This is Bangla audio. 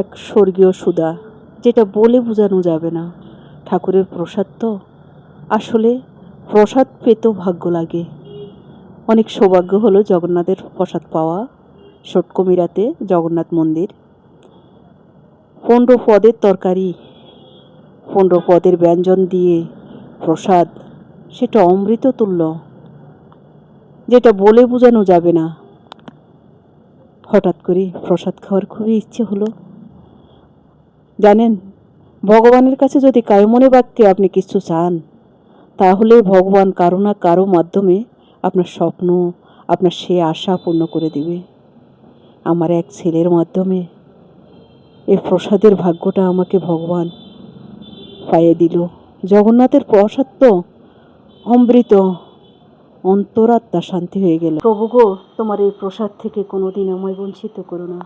এক স্বর্গীয় সুধা, যেটা বলে বোঝানো যাবে না। ঠাকুরের প্রসাদ তো আসলে প্রসাদ পেতেও ভাগ্য লাগে। অনেক সৌভাগ্য হলো জগন্নাথের প্রসাদ পাওয়া। সটকমিরাতে জগন্নাথ মন্দির, 15 পদের তরকারি, 15 পদের ব্যঞ্জন দিয়ে প্রসাদ, সেটা অমৃত তুল্য, যেটা বলে বোঝানো যাবে না। হঠাৎ করে প্রসাদ খাওয়ার খুবই ইচ্ছে হলো। জানেন, ভগবানের কাছে যদি কায়মনে বাক্যে আপনি কিছু চান, তাহলে ভগবান কারো না কারো মাধ্যমে আপনার স্বপ্ন, আপনার সে আশা পূর্ণ করে দিবে। আমার এক ছেলের মাধ্যমে এই প্রসাদের ভাগ্যটা আমাকে ভগবান পাইয়ে দিল। জগন্নাথের প্রসাদ তো অমৃত, অন্তরাত্মা শান্তি হয়ে গেল। প্রভু গো, তোমার এই প্রসাদ থেকে কোনোদিন আমায় বঞ্চিত করো না।